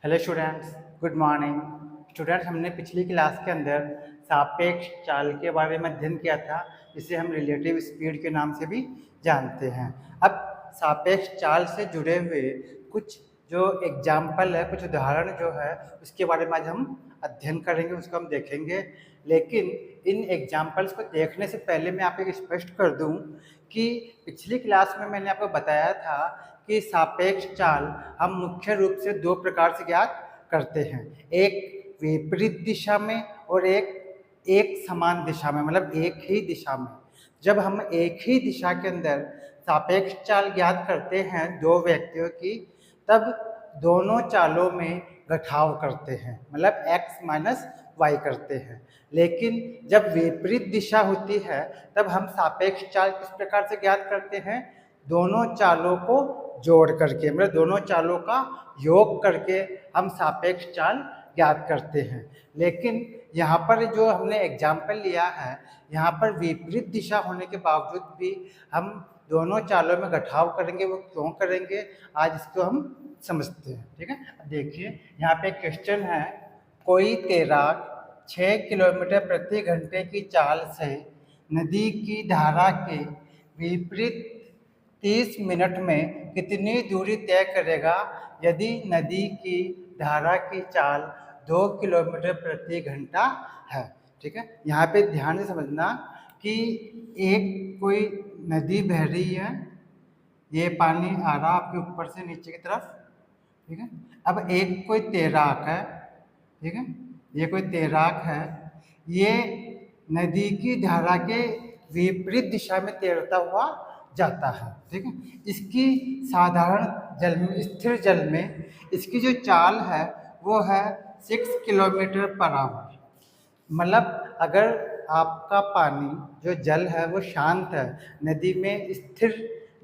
Hello students, good morning. Students, हमने पिछली class के अंदर सापेक्ष चाल के बारे में अध्ययन किया था, जिसे हम रिलेटिव स्पीड के नाम से भी जानते हैं। अब सापेक्ष चाल से जुड़े हुए कुछ जो एग्जाम्पल है, कुछ उदाहरण जो है, उसके बारे में आज हम अध्ययन करेंगे, उसको हम देखेंगे। लेकिन इन एग्जाम्पल्स को देखने से पहले मैं आपको स्पष्ट कर दूं कि पिछली क्लास में मैंने आपको बताया था कि सापेक्ष चाल हम मुख्य रूप से दो प्रकार से ज्ञात करते हैं, एक विपरीत दिशा में और एक समान दिशा में, मतलब एक ही दिशा में। जब हम एक ही दिशा के अंदर सापेक्ष चाल ज्ञात करते हैं दो व्यक्तियों की, तब दोनों चालों में घटाव करते हैं, मतलब x माइनस वाई करते हैं। लेकिन जब विपरीत दिशा होती है तब हम सापेक्ष चाल किस प्रकार से ज्ञात करते हैं? दोनों चालों को जोड़ करके, मतलब दोनों चालों का योग करके हम सापेक्ष चाल ज्ञात करते हैं। लेकिन यहाँ पर जो हमने एग्जाम्पल लिया है, यहाँ पर विपरीत दिशा होने के बावजूद भी हम दोनों चालों में घटाव करेंगे। वो क्यों करेंगे, आज इसको हम समझते हैं। ठीक है, देखिए यहाँ पे क्वेश्चन है, कोई तैराक 6 किलोमीटर प्रति घंटे की चाल से नदी की धारा के विपरीत 30 मिनट में कितनी दूरी तय करेगा यदि नदी की धारा की चाल 2 किलोमीटर प्रति घंटा है। ठीक है, यहाँ पे ध्यान से समझना कि एक कोई नदी बह रही है, ये पानी आ रहा आपके ऊपर से नीचे की तरफ। ठीक है, अब एक कोई तैराक है, ठीक है, ये कोई तैराक है, ये नदी की धारा के विपरीत दिशा में तैरता हुआ जाता है। ठीक है, इसकी साधारण जल में, स्थिर जल में इसकी जो चाल है वो है 6 किलोमीटर पर आवर। मतलब अगर आपका पानी जो जल है वो शांत है, नदी में स्थिर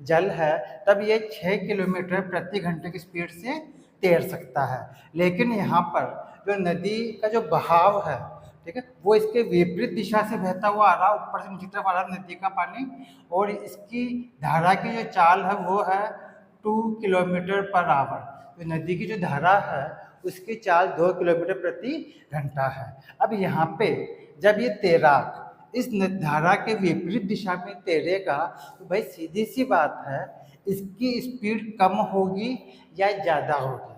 जल है, तब ये 6 किलोमीटर प्रति घंटे की स्पीड से तैर सकता है। लेकिन यहाँ पर जो नदी का जो बहाव है, ठीक है, वो इसके विपरीत दिशा से बहता हुआ आ रहा, ऊपर से नीचे तरफ आ रहा नदी का पानी, और इसकी धारा की जो चाल है वो है 2 किलोमीटर पर आवर। तो नदी की जो धारा है उसकी चाल 2 किलोमीटर प्रति घंटा है। अब यहाँ पे जब ये तैराक इस धारा के विपरीत दिशा में तैरेगा तो भाई सीधी सी बात है, इसकी स्पीड कम होगी या ज़्यादा होगी?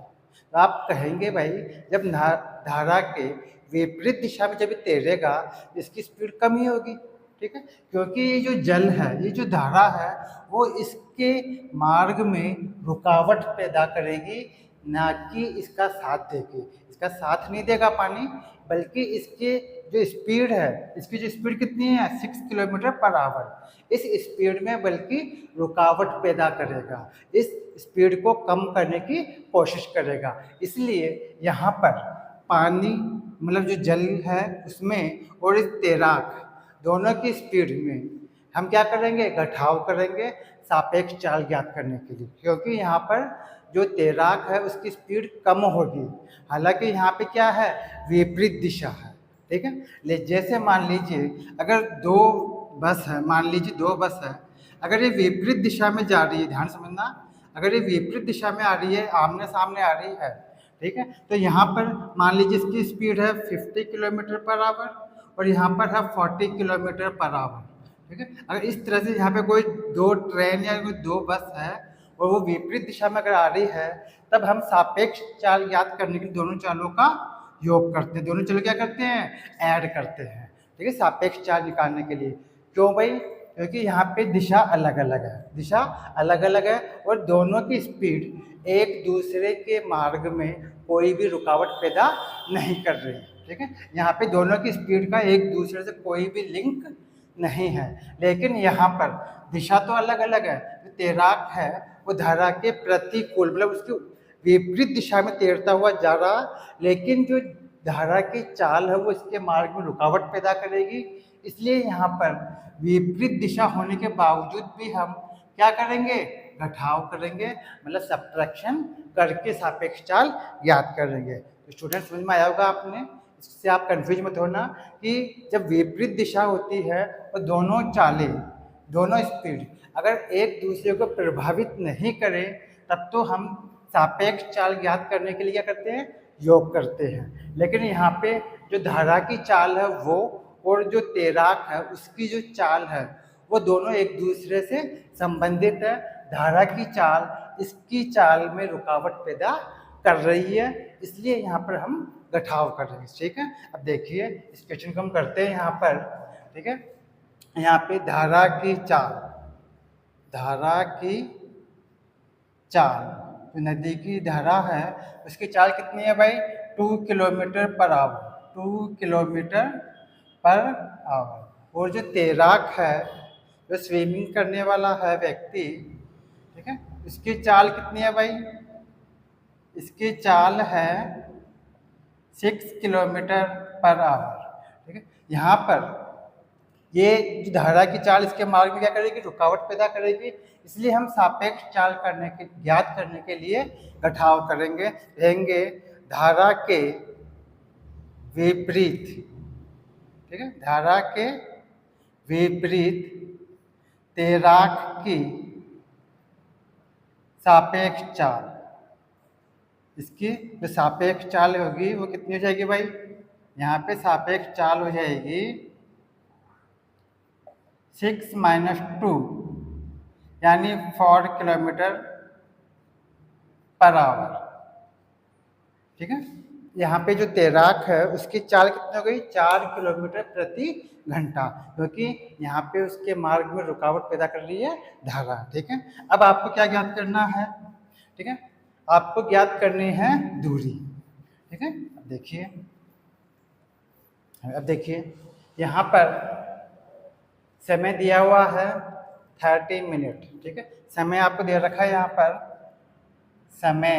तो आप कहेंगे भाई जब धारा के विपरीत दिशा में जब तैरेगा इसकी स्पीड कम ही होगी। ठीक है, क्योंकि ये जो जल है, ये जो धारा है, वो इसके मार्ग में रुकावट पैदा करेगी, ना कि इसका साथ देगी। इसका साथ नहीं देगा पानी, बल्कि इसके जो स्पीड है, इसकी जो स्पीड कितनी है 6 किलोमीटर पर आवर, इस स्पीड में बल्कि रुकावट पैदा करेगा, इस स्पीड को कम करने की कोशिश करेगा। इसलिए यहाँ पर पानी, मतलब जो जल है उसमें और इस तैराक दोनों की स्पीड में हम क्या करेंगे? घटाव करेंगे सापेक्ष चाल ज्ञात करने के लिए, क्योंकि यहाँ पर जो तैराक है उसकी स्पीड कम होगी, हालांकि यहाँ पे क्या है, विपरीत दिशा है। ठीक है, जैसे मान लीजिए अगर दो बस है, मान लीजिए दो बस है, अगर ये विपरीत दिशा में जा रही है, ध्यान समझना, अगर ये विपरीत दिशा में आ रही है, आमने सामने आ रही है, ठीक है, तो यहाँ पर मान लीजिए इसकी स्पीड है 50 किलोमीटर पर आवर और यहाँ पर है 40 किलोमीटर पर आवर। ठीक है, अगर इस तरह से यहाँ पे कोई दो ट्रेन या कोई दो बस है और वो विपरीत दिशा में अगर आ रही है, तब हम सापेक्ष चाल ज्ञात करने के लिए दोनों चालों का योग करते हैं, दोनों चालों क्या करते हैं, ऐड करते हैं। ठीक है, सापेक्ष चाल निकालने के लिए। क्यों भाई? क्योंकि यहाँ पे दिशा अलग अलग है, दिशा अलग अलग है और दोनों की स्पीड एक दूसरे के मार्ग में कोई भी रुकावट पैदा नहीं कर रही। ठीक है, यहाँ पे दोनों की स्पीड का एक दूसरे से कोई भी लिंक नहीं है। लेकिन यहाँ पर दिशा तो अलग अलग है, जो तैराक है वो धारा के प्रतिकूल, मतलब उसकी विपरीत दिशा में तैरता हुआ जा रहा, लेकिन जो धारा की चाल है वो इसके मार्ग में रुकावट पैदा करेगी। इसलिए यहाँ पर विपरीत दिशा होने के बावजूद भी हम क्या करेंगे? घटाव करेंगे, मतलब सब्ट्रैक्शन करके सापेक्ष चाल ज्ञात करेंगे। तो स्टूडेंट समझ में आया होगा आपने, इससे आप कंफ्यूज मत होना कि जब विपरीत दिशा होती है तो दोनों चालें, दोनों स्पीड अगर एक दूसरे को प्रभावित नहीं करें तब तो हम सापेक्ष चाल ज्ञात करने के लिए क्या करते हैं, योग करते हैं। लेकिन यहाँ पे जो धारा की चाल है वो और जो तैराक है उसकी जो चाल है वो दोनों एक दूसरे से संबंधित है। धारा की चाल इसकी चाल में रुकावट पैदा कर रही है, इसलिए यहाँ पर हम घटाव कर रहे हैं। ठीक है, अब देखिए इस क्वेश्चन को हम करते हैं यहाँ पर। ठीक है, यहाँ पे धारा की चाल, धारा की चाल, जो नदी की धारा है उसकी चाल कितनी है भाई, 2 kilometre per hour, 2 kilometre per hour. और जो तैराक है, जो स्विमिंग करने वाला है व्यक्ति, ठीक है, इसकी चाल कितनी है भाई, इसकी चाल है 6 किलोमीटर पर आवर। ठीक है, यहाँ पर ये जो धारा की चाल इसके मार्ग में क्या करेगी, रुकावट पैदा करेगी, इसलिए हम सापेक्ष चाल करने के ज्ञात करने के लिए घटाव करेंगे। रहेंगे धारा के विपरीत, ठीक है, धारा के विपरीत तैराक की सापेक्ष चाल, इसकी जो सापेक्ष चाल होगी वो कितनी हो जाएगी भाई, यहाँ पे सापेक्ष चाल हो जाएगी 6 - 2 यानी 4 किलोमीटर पर आवर। ठीक है, यहाँ पे जो तैराक है उसकी चाल कितनी हो गई, 4 किलोमीटर प्रति घंटा, क्योंकि यहाँ पे उसके मार्ग में रुकावट पैदा कर रही है धारा। ठीक है, अब आपको क्या ज्ञात करना है, ठीक है, आपको ज्ञात करनी है दूरी। ठीक है, अब देखिए यहाँ पर समय दिया हुआ है 30 मिनट। ठीक है, समय आपको दे रखा है, यहाँ पर समय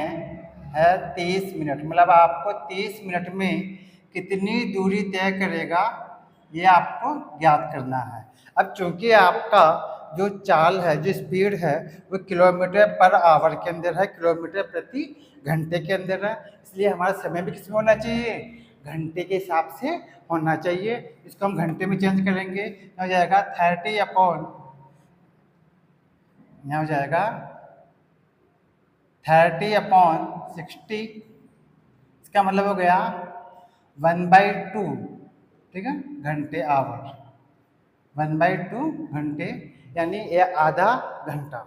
है 30 मिनट, मतलब आपको 30 मिनट में कितनी दूरी तय करेगा ये आपको ज्ञात करना है। अब चूंकि आपका जो चाल है, जो स्पीड है वो किलोमीटर पर आवर के अंदर है, किलोमीटर प्रति घंटे के अंदर है, इसलिए हमारा समय भी किसमें होना चाहिए, घंटे के हिसाब से होना चाहिए। इसको हम घंटे में चेंज करेंगे, हो जाएगा 30 अपॉन, यहाँ हो जाएगा 30 अपॉन 60, इसका मतलब हो गया 1/2। ठीक है, घंटे आवर, 1/2 घंटे यानी ये आधा घंटा।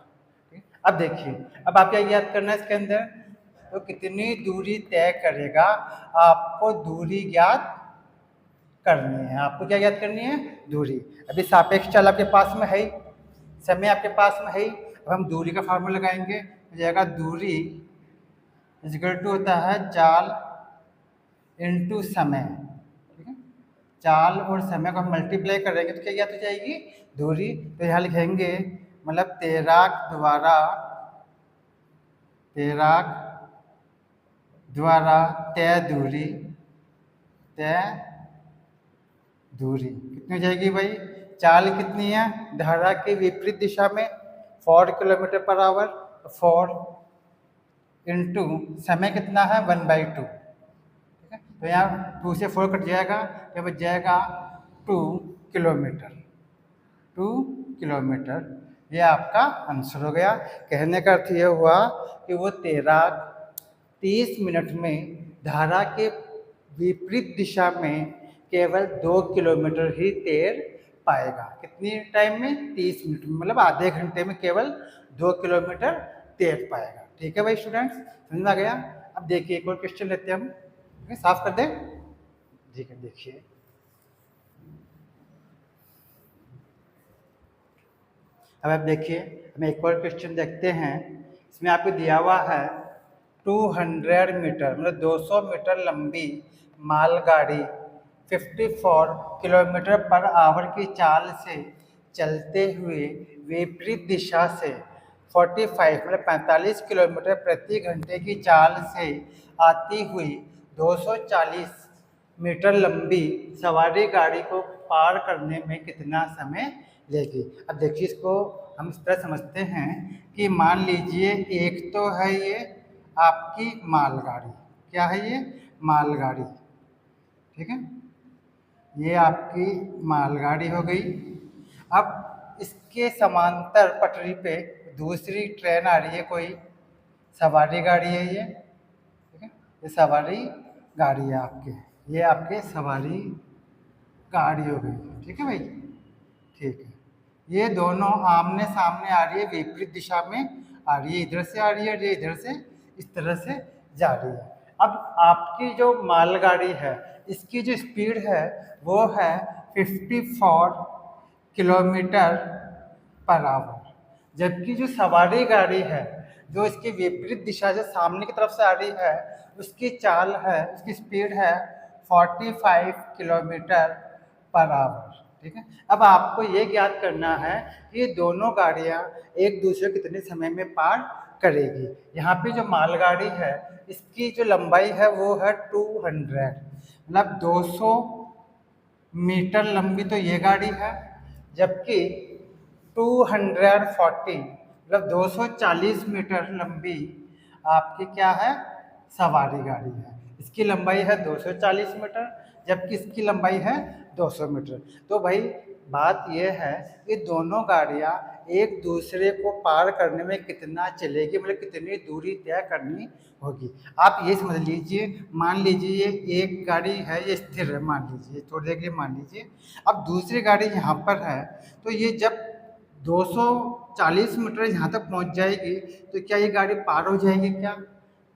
अब देखिए, अब आप क्या याद करना है इसके अंदर, तो कितनी दूरी तय करेगा, आपको दूरी ज्ञात करनी है। आपको क्या याद करनी है, दूरी। अभी सापेक्ष चाल आपके पास में है, समय आपके पास में है, अब हम दूरी का फार्मूला लगाएंगे, हो जाएगा दूरी इक्वल टू होता है चाल इंटू समय। ठीक है, चाल और समय को हम मल्टीप्लाई करेंगे तो क्या याद हो जाएगी, दूरी। तो यहाँ लिखेंगे मतलब तैराक द्वारा तय दूरी कितनी हो जाएगी भाई, चाल कितनी है, धारा के विपरीत दिशा में 4 किलोमीटर पर आवर, 4 इंटू समय कितना है 1/2। ठीक है, तो यहाँ 2 से 4 कट जाएगा, तो बच जाएगा 2 किलोमीटर, 2 किलोमीटर। ये आपका आंसर हो गया। कहने का अर्थ ये हुआ कि वो तैराक 30 मिनट में धारा के विपरीत दिशा में केवल 2 किलोमीटर ही तैर पाएगा। कितनी टाइम में, 30 मिनट में, मतलब आधे घंटे में केवल 2 किलोमीटर तैर पाएगा। ठीक है भाई स्टूडेंट्स, समझ में आ गया। अब देखिए एक और क्वेश्चन लेते हैं हम, साफ कर दें। ठीक है, देखिए अब आप देखिए, हम एक और क्वेश्चन देखते हैं। इसमें आपको दिया हुआ है 200 मीटर, मतलब 200 मीटर लंबी मालगाड़ी 54 किलोमीटर पर आवर की चाल से चलते हुए विपरीत दिशा से 45 मतलब 45 किलोमीटर प्रति घंटे की चाल से आती हुई 240 मीटर लंबी सवारी गाड़ी को पार करने में कितना समय लेगी। अब देखिए इसको हम इस तरह समझते हैं कि मान लीजिए एक तो है ये आपकी मालगाड़ी, क्या है ये, मालगाड़ी। ठीक है, ये आपकी मालगाड़ी हो गई। अब इसके समांतर पटरी पे दूसरी ट्रेन आ रही है कोई, सवारी गाड़ी है ये, ठीक है, ये सवारी गाड़ी है आपके, ये आपके सवारी गाड़ी हो गई, ठीक है भाई, ठीक है। ये दोनों आमने सामने आ रही है, विपरीत दिशा में आ रही है, इधर से आ रही है, ये इधर से इस तरह से जा रही है। अब आपकी जो मालगाड़ी है इसकी जो स्पीड है वो है 54 किलोमीटर पर आवर, जबकि जो सवारी गाड़ी है जो इसकी विपरीत दिशा जो सामने की तरफ से आ रही है उसकी चाल है, उसकी स्पीड है 45 किलोमीटर पर आवर, ठीक है। अब आपको ये ज्ञात करना है कि ये दोनों गाड़ियाँ एक दूसरे को कितने समय में पार करेगी। यहाँ पे जो मालगाड़ी है इसकी जो लंबाई है वो है 200, मतलब 200 मीटर लंबी तो ये गाड़ी है, जबकि 240 मतलब 240 मीटर लंबी आपकी क्या है, सवारी गाड़ी है। इसकी लंबाई है 240 मीटर, जबकि इसकी लंबाई है 200 मीटर। तो भाई बात यह है कि दोनों गाड़ियाँ एक दूसरे को पार करने में कितना चलेगी, मतलब कितनी दूरी तय करनी होगी। आप ये समझ लीजिए, मान लीजिए ये एक गाड़ी है, ये स्थिर है, मान लीजिए थोड़ी देर के लिए मान लीजिए। अब दूसरी गाड़ी यहाँ पर है, तो ये जब 240 मीटर यहाँ तक पहुँच जाएगी तो क्या ये गाड़ी पार हो जाएगी? क्या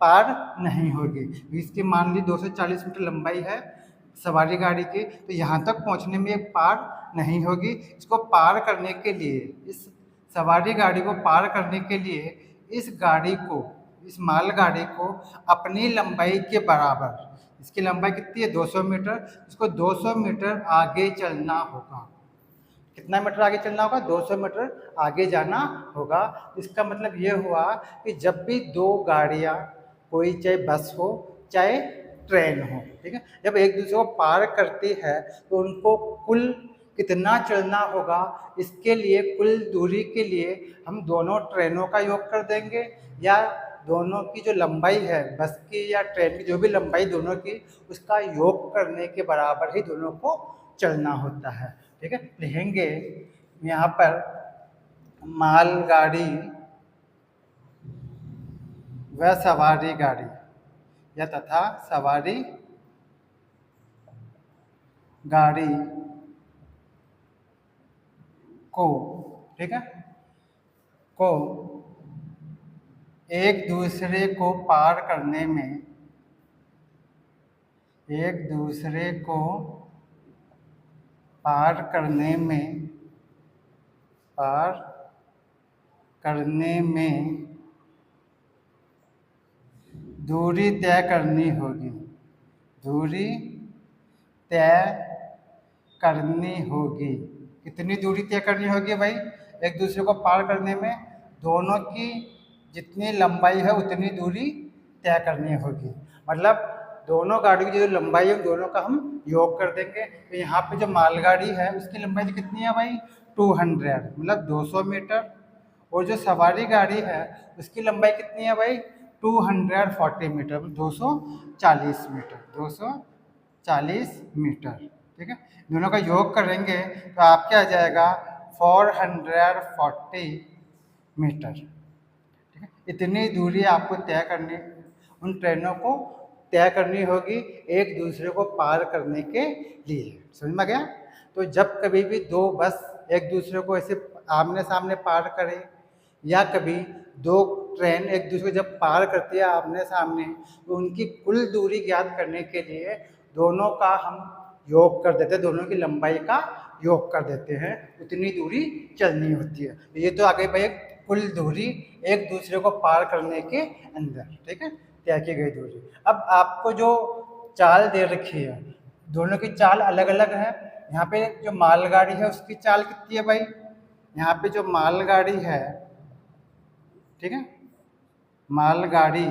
पार नहीं होगी। इसकी मान ली 240 मीटर लंबाई है सवारी गाड़ी की, तो यहाँ तक पहुँचने में ये पार नहीं होगी। इसको पार करने के लिए, इस सवारी गाड़ी को पार करने के लिए इस गाड़ी को, इस मालगाड़ी को अपनी लंबाई के बराबर, इसकी लंबाई कितनी है 200 मीटर, इसको 200 मीटर आगे चलना होगा। कितना मीटर आगे चलना होगा? 200 मीटर आगे जाना होगा। इसका मतलब ये हुआ कि जब भी दो गाड़ियाँ, कोई चाहे बस हो चाहे ट्रेन हो, ठीक है, जब एक दूसरे को पार करती है तो उनको कुल कितना चलना होगा, इसके लिए कुल दूरी के लिए हम दोनों ट्रेनों का योग कर देंगे, या दोनों की जो लंबाई है बस की या ट्रेन की, जो भी लंबाई दोनों की, उसका योग करने के बराबर ही दोनों को चलना होता है, ठीक है। लिखेंगे यहाँ पर मालगाड़ी व सवारी गाड़ी, या तथा सवारी गाड़ी को, ठीक है, को एक दूसरे को पार करने में, एक दूसरे को पार करने में, पार करने में दूरी तय करनी होगी, दूरी तय करनी होगी। कितनी दूरी तय करनी होगी भाई? एक दूसरे को पार करने में दोनों की जितनी लंबाई है उतनी दूरी तय करनी होगी। मतलब दोनों गाड़ियों की जो लंबाई है दोनों का हम योग कर देंगे। तो यहाँ पे जो मालगाड़ी है उसकी लंबाई कितनी है भाई? 200 मतलब 200 मीटर, और जो सवारी गाड़ी है उसकी लंबाई कितनी है भाई? 240 मीटर, 240 मीटर, 240 मीटर, ठीक है। दोनों का योग करेंगे तो आप क्या आ जाएगा? 440 मीटर, ठीक है। इतनी दूरी आपको तय करनी, उन ट्रेनों को तय करनी होगी एक दूसरे को पार करने के लिए। समझ में गया? तो जब कभी भी दो बस एक दूसरे को ऐसे आमने सामने पार करें, या कभी दो ट्रेन एक दूसरे को जब पार करती है आमने सामने, तो उनकी कुल दूरी ज्ञात करने के लिए दोनों का हम योग कर देते हैं, दोनों की लंबाई का योग कर देते हैं, उतनी दूरी चलनी होती है। तो ये तो आ गई भाई कुल दूरी एक दूसरे को पार करने के अंदर, ठीक है, तय की गई दूरी। अब आपको जो चाल दे रखी है दोनों की चाल अलग अलग है। यहाँ पे जो मालगाड़ी है उसकी चाल कितनी है भाई? यहाँ पे जो मालगाड़ी है, ठीक है, मालगाड़ी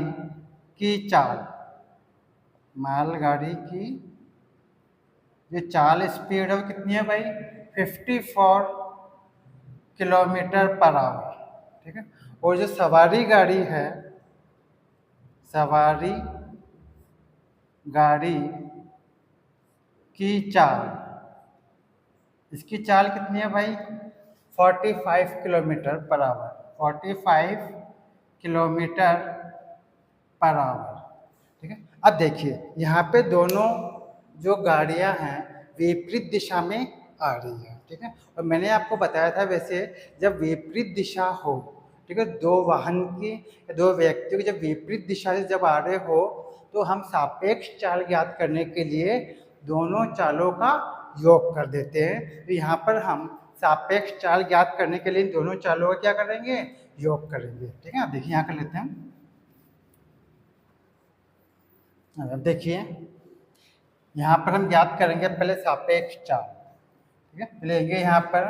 की चाल, मालगाड़ी की जो चाल स्पीड है वो कितनी है भाई? 54 किलोमीटर पर आवर, ठीक है। और जो सवारी गाड़ी है, सवारी गाड़ी की चाल, इसकी चाल कितनी है भाई? 45 kilometre per hour, 45 kilometre per hour. ठीक है, अब देखिए यहाँ पे दोनों जो गाड़ियाँ हैं विपरीत दिशा में आ रही है। ठीक है, और मैंने आपको बताया था वैसे जब विपरीत दिशा हो, ठीक है, दो वाहन की दो व्यक्तियों की जब विपरीत दिशा से जब आ रहे हो तो हम सापेक्ष चाल ज्ञात करने के लिए दोनों चालों का योग कर देते हैं। तो यहाँ पर हम सापेक्ष चाल ज्ञात करने के लिए इन दोनों चालों का क्या करेंगे, योग करेंगे। ठीक है, अब देखिए यहाँ कर लेते हैं। अब देखिए यहाँ पर हम ज्ञात करेंगे पहले सापेक्ष चाल। ठीक है, लेंगे यहाँ पर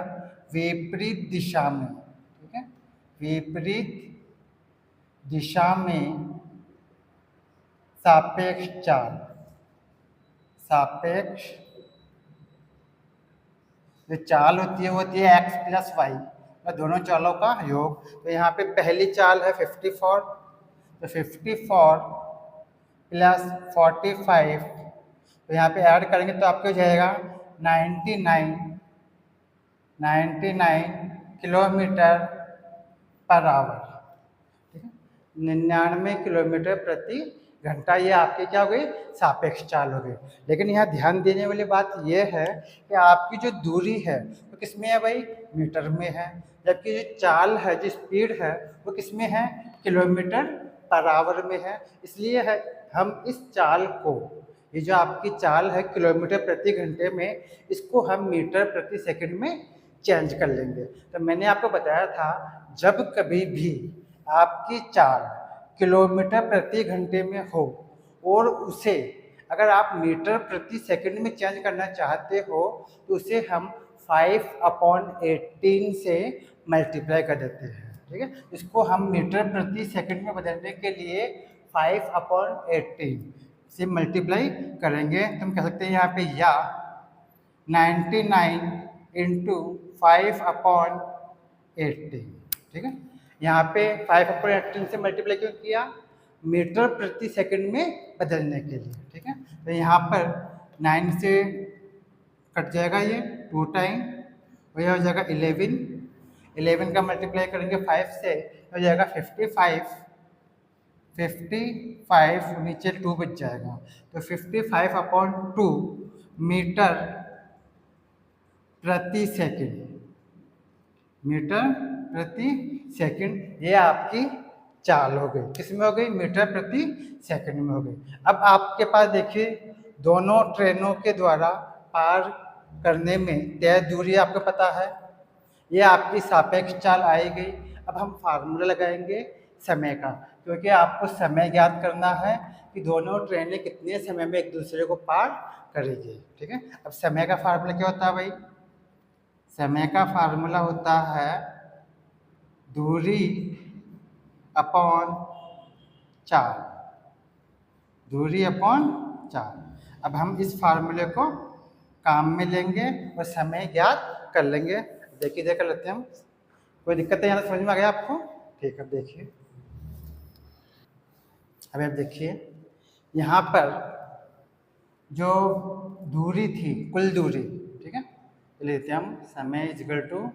विपरीत दिशा में। ठीक है, विपरीत दिशा में सापेक्ष चाल, सापेक्ष जो चाल होती है वो होती है x प्लस वाई, दोनों चालों का योग। तो यहाँ पे पहली चाल है 54, तो 54 प्लस 45, तो यहाँ पे ऐड करेंगे तो आपको हो जाएगा 99 किलोमीटर पर आवर। ठीक है, 99 किलोमीटर प्रति घंटा, ये आपकी क्या हो गई, सापेक्ष चाल हो गई। लेकिन यहाँ ध्यान देने वाली बात यह है कि आपकी जो दूरी है वो किस में है भाई, मीटर में है, जबकि जो चाल है जो स्पीड है वो किस में है, किलोमीटर पर आवर में है। इसलिए है हम इस चाल को, ये जो आपकी चाल है किलोमीटर प्रति घंटे में, इसको हम मीटर प्रति सेकंड में चेंज कर लेंगे। तो मैंने आपको बताया था जब कभी भी आपकी चाल किलोमीटर प्रति घंटे में हो और उसे अगर आप मीटर प्रति सेकंड में चेंज करना चाहते हो तो उसे हम 5/18 से मल्टीप्लाई कर देते हैं। ठीक है, इसको हम मीटर प्रति सेकंड में बदलने के लिए 5/18 से मल्टीप्लाई करेंगे। तो हम कह सकते हैं यहाँ पे या 99 इंटू 5/18। ठीक है, यहाँ पे 5/18 से मल्टीप्लाई क्यों किया, मीटर प्रति सेकंड में बदलने के लिए। ठीक है, तो यहाँ पर 9 से कट जाएगा ये 2 टाइम, और यह हो जाएगा 11 का मल्टीप्लाई करेंगे 5 से हो जाएगा 55 नीचे 2 बच जाएगा, तो 55/2 मीटर प्रति सेकंड, मीटर प्रति सेकंड, ये आपकी चाल हो गई। किसमें हो गई, मीटर प्रति सेकंड में हो गई। अब आपके पास देखिए दोनों ट्रेनों के द्वारा पार करने में तय दूरी आपको पता है, ये आपकी सापेक्ष चाल आई गई। अब हम फार्मूला लगाएंगे समय का, क्योंकि आपको समय ज्ञात करना है कि दोनों ट्रेनें कितने समय में एक दूसरे को पार करेगी। ठीक है, अब समय का फार्मूला क्या होता है भाई, समय का फार्मूला होता है दूरी अपॉन चाल, दूरी अपॉन चाल। अब हम इस फार्मूले को काम में लेंगे और समय ज्ञात कर लेंगे। देखिए देख लेते हैं हम, कोई दिक्कत है यहाँ समझ में आ गया आपको। ठीक है, देखिए अब आप देखिए यहाँ पर जो दूरी थी, कुल दूरी, ठीक है, लेते हैं हम समय इज इक्वल टू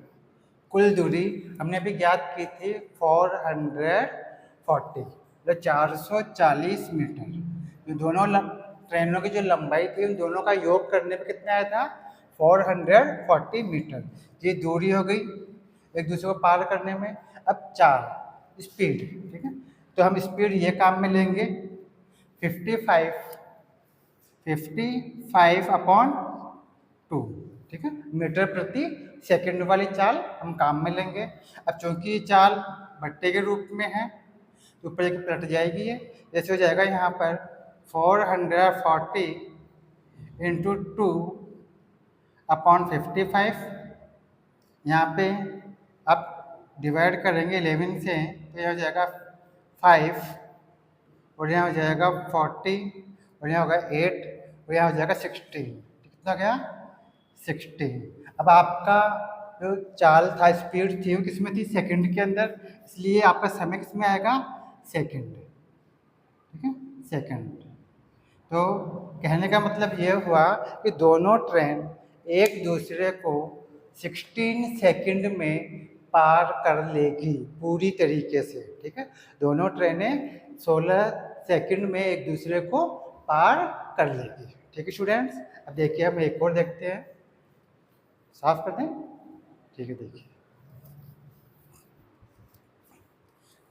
कुल दूरी हमने अभी ज्ञात की थी 440, मतलब 440 मीटर। जो दोनों ट्रेनों की जो लंबाई थी उन दोनों का योग करने पे कितना आया था, 440 मीटर। ये दूरी हो गई एक दूसरे को पार करने में। अब चाल स्पीड, ठीक है, तो हम स्पीड ये काम में लेंगे 55/2, ठीक है, मीटर प्रति सेकंड वाली चाल हम काम में लेंगे। अब चूंकि चाल भट्टे के रूप में है तो ऊपर एक पलट जाएगी, ये जैसे हो जाएगा यहाँ पर 440 इंटू 2/55। यहाँ पे अब डिवाइड करेंगे 11 से तो यह हो जाएगा 5, और यहाँ हो जाएगा 40, और यहाँ होगा 8, और यहाँ हो जाएगा 16। कितना गया, 16। अब आपका जो चाल था, स्पीड थी, वो किस में थी, सेकंड के अंदर, इसलिए आपका समय किस में आएगा, सेकंड। ठीक है, सेकंड। तो कहने का मतलब ये हुआ कि दोनों ट्रेन एक दूसरे को 16 सेकंड में पार कर लेगी पूरी तरीके से। ठीक है, दोनों ट्रेनें 16 सेकंड में एक दूसरे को पार कर लेगी। ठीक है स्टूडेंट्स, अब देखिए हम एक और देखते हैं, साफ कर दें। ठीक है, देखिए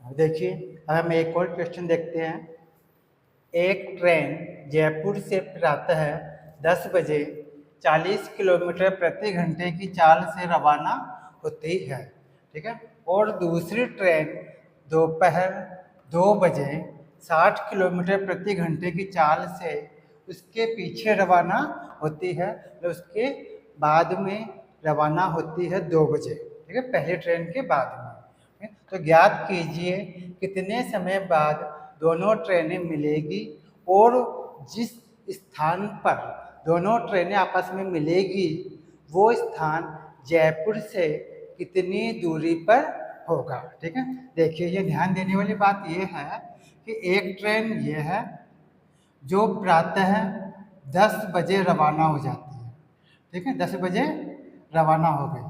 देखिए अब हम एक और क्वेश्चन देखते हैं। एक ट्रेन जयपुर से प्रातः 10 बजे 40 किलोमीटर प्रति घंटे की चाल से रवाना होती है, ठीक है, और दूसरी ट्रेन दोपहर 2 बजे 60 किलोमीटर प्रति घंटे की चाल से उसके पीछे रवाना होती है, तो उसके बाद में रवाना होती है 2 बजे, ठीक है, पहली ट्रेन के बाद में। तो ज्ञात कीजिए कितने समय बाद दोनों ट्रेनें मिलेगी और जिस स्थान पर दोनों ट्रेनें आपस में मिलेगी वो स्थान जयपुर से कितनी दूरी पर होगा। ठीक है, देखिए ये ध्यान देने वाली बात ये है कि एक ट्रेन ये है जो प्रातः 10 बजे रवाना हो जाती है, ठीक है, 10 बजे रवाना हो गई।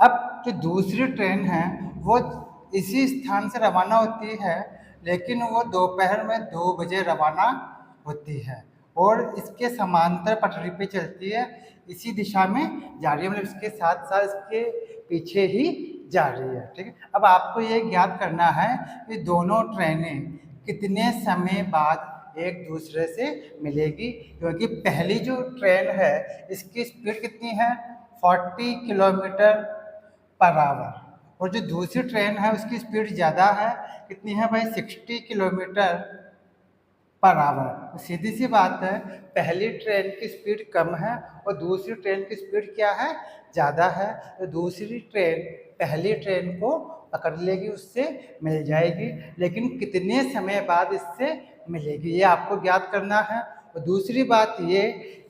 अब जो दूसरी ट्रेन है वो इसी स्थान से रवाना होती है, लेकिन वो दोपहर में 2 बजे रवाना होती है और इसके समांतर पटरी पे चलती है, इसी दिशा में जा रही है, मतलब इसके साथ साथ इसके पीछे ही जा रही है। ठीक है, अब आपको ये ज्ञात करना है कि दोनों ट्रेनें कितने समय बाद एक दूसरे से मिलेगी, क्योंकि पहली जो ट्रेन है इसकी स्पीड कितनी है 40 किलोमीटर पर आवर, और जो दूसरी ट्रेन है उसकी स्पीड ज़्यादा है, कितनी है भाई 60 किलोमीटर पर आवर। तो सीधी सी बात है, पहली ट्रेन की स्पीड कम है और दूसरी ट्रेन की स्पीड क्या है ज़्यादा है, तो दूसरी ट्रेन पहली ट्रेन को पकड़ लेगी, उससे मिल जाएगी, लेकिन कितने समय बाद इससे मिलेगी ये आपको ज्ञात करना है। और दूसरी बात ये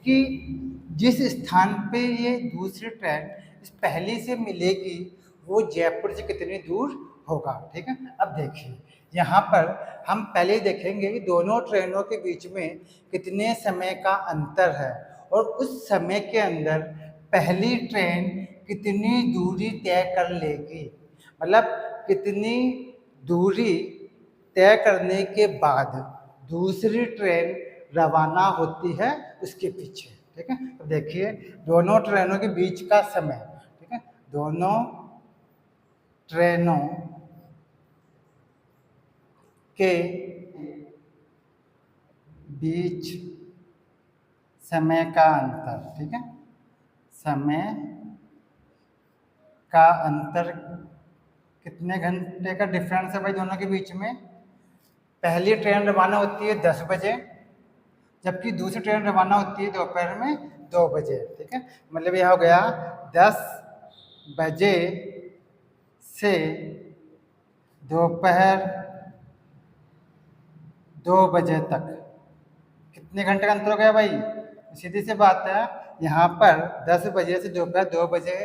कि जिस स्थान पे ये दूसरी ट्रेन इस पहली से मिलेगी वो जयपुर से कितनी दूर होगा। ठीक है, अब देखिए यहाँ पर हम पहले देखेंगे कि दोनों ट्रेनों के बीच में कितने समय का अंतर है और उस समय के अंदर पहली ट्रेन कितनी दूरी तय कर लेगी, मतलब कितनी दूरी तय करने के बाद दूसरी ट्रेन रवाना होती है उसके पीछे। ठीक है, तो देखिए दोनों ट्रेनों के बीच का समय, ठीक है, दोनों ट्रेनों के बीच समय का अंतर, ठीक है, समय का अंतर कितने घंटे का डिफरेंस है भाई दोनों के बीच में। पहली ट्रेन रवाना होती है 10 बजे, जबकि दूसरी ट्रेन रवाना होती है दोपहर में 2 बजे। ठीक है, मतलब यह हो गया 10 बजे से दोपहर 2 बजे तक कितने घंटे का अंतर हो गया भाई, सीधी सी बात है, यहाँ पर 10 बजे से दोपहर 2 बजे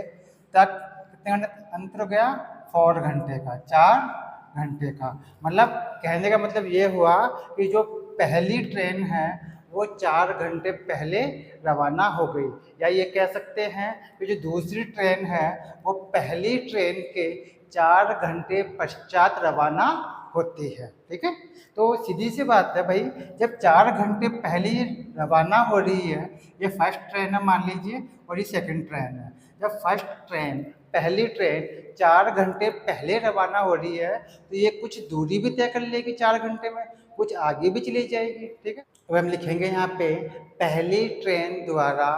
तक कितने घंटे अंतर हो गया 4 घंटे का, 4 घंटे का। मतलब कहने का मतलब ये हुआ कि जो पहली ट्रेन है वो 4 घंटे पहले रवाना हो गई, या ये कह सकते हैं कि जो दूसरी ट्रेन है वो पहली ट्रेन के 4 घंटे पश्चात रवाना होती है। ठीक है, तो सीधी सी बात है भाई, जब 4 घंटे पहले ही रवाना हो रही है, ये फर्स्ट ट्रेन है मान लीजिए और ये सेकंड ट्रेन है, जब फर्स्ट ट्रेन पहली ट्रेन 4 घंटे पहले रवाना हो रही है तो ये कुछ दूरी भी तय कर लेगी 4 घंटे में, कुछ आगे भी चली जाएगी। ठीक है, अब हम लिखेंगे यहाँ पे पहली ट्रेन द्वारा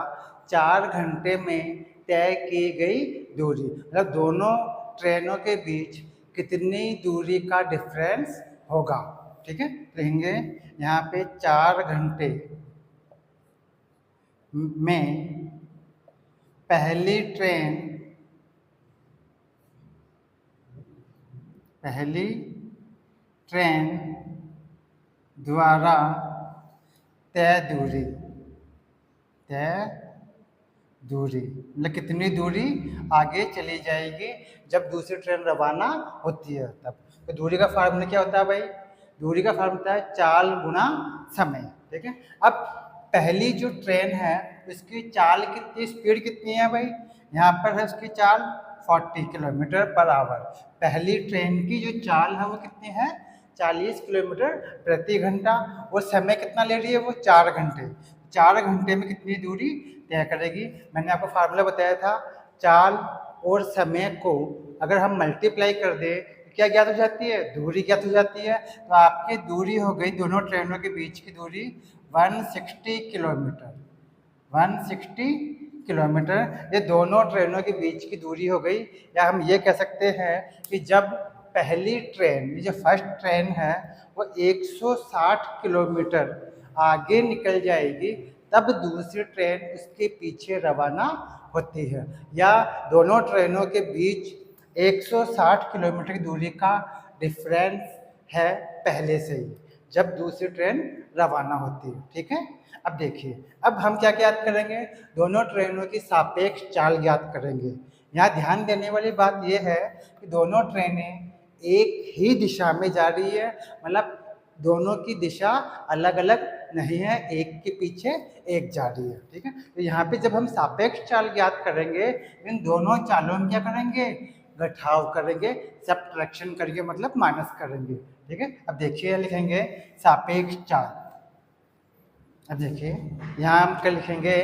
4 घंटे में तय की गई दूरी, मतलब दोनों ट्रेनों के बीच कितनी दूरी का डिफरेंस होगा। ठीक है, लिखेंगे यहाँ पे 4 घंटे में पहली ट्रेन द्वारा तय दूरी मतलब कितनी दूरी आगे चली जाएगी जब दूसरी ट्रेन रवाना होती है तब। तो दूरी का फार्मूला क्या होता है भाई, दूरी का फार्मूला होता है चाल गुना समय। ठीक है, अब पहली जो ट्रेन है उसकी चाल कितनी, स्पीड कितनी है भाई, यहाँ पर है उसकी चाल 40 किलोमीटर पर आवर। पहली ट्रेन की जो चाल है वो कितनी है 40 किलोमीटर प्रति घंटा, और समय कितना ले रही है वो 4 घंटे। 4 घंटे में कितनी दूरी तय करेगी? मैंने आपको फार्मूला बताया था, चाल और समय को अगर हम मल्टीप्लाई कर दें तो क्या ज्ञात हो जाती है? दूरी ज्ञात हो जाती है। तो आपकी दूरी हो गई दोनों ट्रेनों के बीच की दूरी 160 किलोमीटर। 160 किलोमीटर ये दोनों ट्रेनों के बीच की दूरी हो गई। या हम ये कह सकते हैं कि जब पहली ट्रेन, ये जो फर्स्ट ट्रेन है, वो 160 किलोमीटर आगे निकल जाएगी तब दूसरी ट्रेन उसके पीछे रवाना होती है। या दोनों ट्रेनों के बीच 160 किलोमीटर की दूरी का डिफरेंस है पहले से ही, जब दूसरी ट्रेन रवाना होती है। ठीक है, अब देखिए, अब हम क्या ज्ञात करेंगे? दोनों ट्रेनों की सापेक्ष चाल ज्ञात करेंगे। यहाँ ध्यान देने वाली बात यह है कि दोनों ट्रेनें एक ही दिशा में जा रही है, मतलब दोनों की दिशा अलग अलग नहीं है, एक के पीछे एक जा रही है। ठीक है, तो यहाँ पे जब हम सापेक्ष चाल ज्ञात करेंगे, इन दोनों चालों में क्या करेंगे? घटाव करेंगे, सबट्रैक्शन करेंगे, मतलब माइनस करेंगे। ठीक है, अब देखिए लिखेंगे सापेक्ष चाल। अब देखिए यहाँ हम क्या लिखेंगे?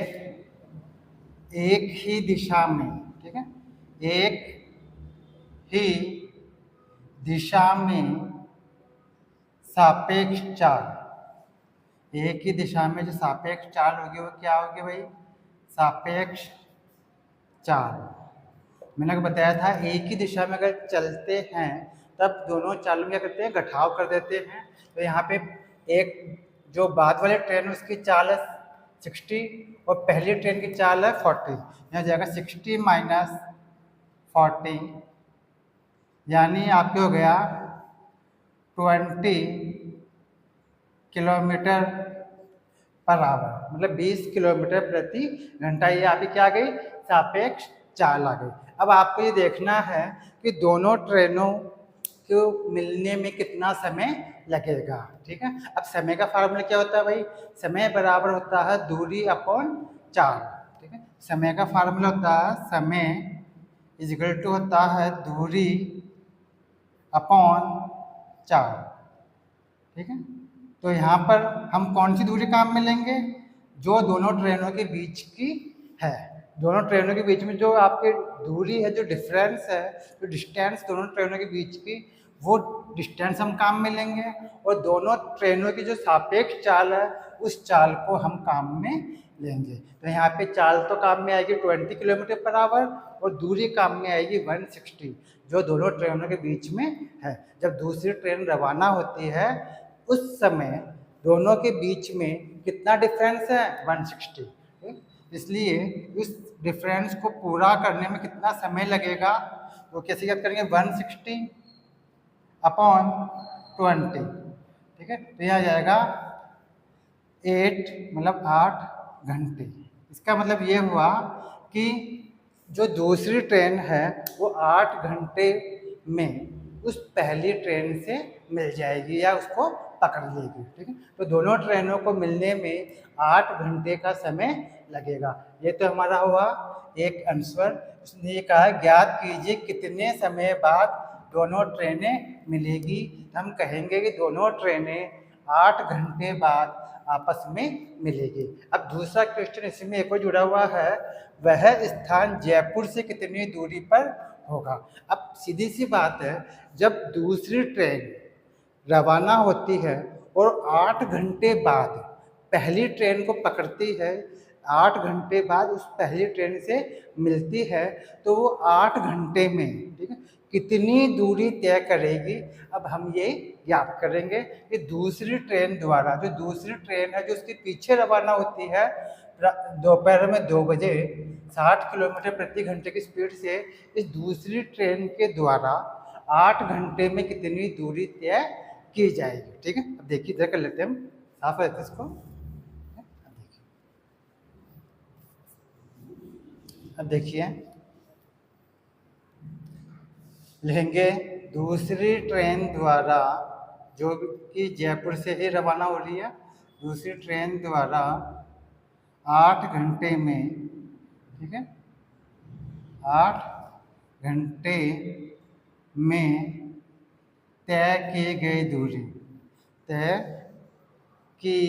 एक ही दिशा में। ठीक है, एक ही दिशा में सापेक्ष चाल। एक ही दिशा में जो सापेक्ष चाल होगी वो क्या होगी भाई? सापेक्ष चाल। मैंने आपको बताया था एक ही दिशा में अगर चलते हैं तब दोनों चालों में क्या करते हैं? घटाव कर देते हैं। तो यहाँ पे एक जो बाद वाले ट्रेन उसकी चाल है 60 और पहली ट्रेन की चाल है 40। यहाँ जाएगा 60 माइनस 40, यानी आपके हो गया 20 किलोमीटर पर आवर, मतलब 20 किलोमीटर प्रति घंटा। ये आपकी क्या आ गई? सापेक्ष चाल आ गई। अब आपको ये देखना है कि दोनों ट्रेनों को मिलने में कितना समय लगेगा। ठीक है, अब समय का फार्मूला क्या होता है भाई? समय बराबर होता है दूरी अपॉन चाल। ठीक है, समय का फार्मूला होता है समय इज इक्वल टू होता है दूरी अपॉन चाल। ठीक है, तो यहाँ पर हम कौन सी दूरी काम में लेंगे? जो दोनों ट्रेनों के बीच की है। दोनों ट्रेनों के बीच में जो आपकी दूरी है, जो डिफरेंस है, जो डिस्टेंस दोनों ट्रेनों के बीच की, वो डिस्टेंस हम काम में लेंगे। और दोनों ट्रेनों की जो सापेक्ष चाल है उस चाल को हम काम में लेंगे। तो यहाँ पे चाल तो काम में आएगी 20 किलोमीटर पर आवर और दूरी काम में आएगी 160, जो दोनों ट्रेनों के बीच में है। जब दूसरी ट्रेन रवाना होती है उस समय दोनों के बीच में कितना डिफरेंस है? 160। इसलिए इस डिफरेंस को पूरा करने में कितना समय लगेगा? तो कैसे याद करेंगे? 160 अपॉन 20। ठीक है, तो यह आ जाएगा 8, मतलब 8 घंटे। इसका मतलब ये हुआ कि जो दूसरी ट्रेन है वो 8 घंटे में उस पहली ट्रेन से मिल जाएगी या उसको पकड़ लेगी। ठीक है, तो दोनों ट्रेनों को मिलने में 8 घंटे का समय लगेगा। ये तो हमारा हुआ एक आंसर। उसने ये कहा ज्ञात कीजिए कितने समय बाद दोनों ट्रेनें मिलेगी। हम कहेंगे कि दोनों ट्रेनें 8 घंटे बाद आपस में मिलेगी। अब दूसरा क्वेश्चन इसमें एक और जुड़ा हुआ है, वह स्थान जयपुर से कितनी दूरी पर होगा? अब सीधी सी बात है, जब दूसरी ट्रेन रवाना होती है और 8 घंटे बाद पहली ट्रेन को पकड़ती है, 8 घंटे बाद उस पहली ट्रेन से मिलती है, तो वो 8 घंटे में, ठीक है, कितनी दूरी तय करेगी? अब हम ये ज्ञात करेंगे कि दूसरी ट्रेन द्वारा, जो दूसरी ट्रेन है जो उसके पीछे रवाना होती है दोपहर में 2 बजे 60 किलोमीटर प्रति घंटे की स्पीड से, इस दूसरी ट्रेन के द्वारा 8 घंटे में कितनी दूरी तय की जाएगी। ठीक है, अब देखिए इधर कर लेते हैं हम, साफ रहते इसको। अब देखिए लिखेंगे दूसरी ट्रेन द्वारा, जो कि जयपुर से ही रवाना हो रही है, दूसरी ट्रेन द्वारा 8 घंटे में, ठीक है, 8 घंटे में तय की गई दूरी, तय की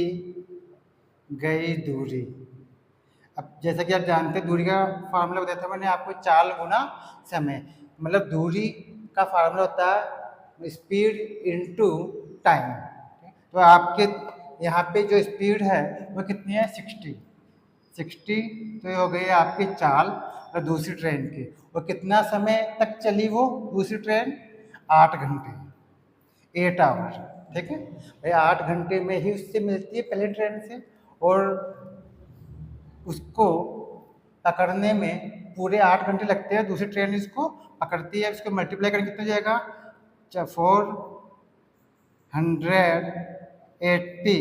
गई दूरी। अब जैसा कि आप जानते हैं दूरी का फार्मूला बताया था मैंने आपको, चाल गुना समय। मतलब दूरी का फार्मूला होता है स्पीड इनटू टाइम। तो आपके यहाँ पे जो स्पीड है वो कितनी है, 60। तो ये हो गई आपकी चाल और दूसरी ट्रेन की। और कितना समय तक चली वो दूसरी ट्रेन, 8 घंटे, 8 आवर। ठीक है भाई, 8 घंटे में ही उससे मिलती है पहले ट्रेन से। और उसको पकड़ने में पूरे 8 घंटे लगते हैं, दूसरी ट्रेन इसको पकड़ती है। इसको मल्टीप्लाई करके कितना जाएगा, 480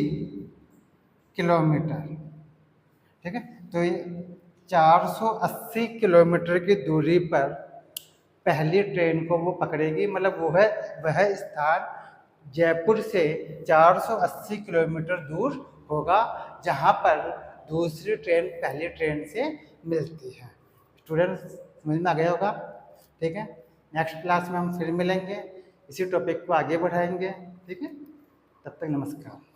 किलोमीटर। ठीक है, तो ये 480 किलोमीटर की दूरी पर पहली ट्रेन को वो पकड़ेगी। मतलब वो है वह स्थान जयपुर से 480 किलोमीटर दूर होगा जहाँ पर दूसरी ट्रेन पहली ट्रेन से मिलती है। स्टूडेंट्स समझ में आ गया होगा। ठीक है, नेक्स्ट क्लास में हम फिर मिलेंगे, इसी टॉपिक को आगे बढ़ाएंगे। ठीक है, तब तक नमस्कार।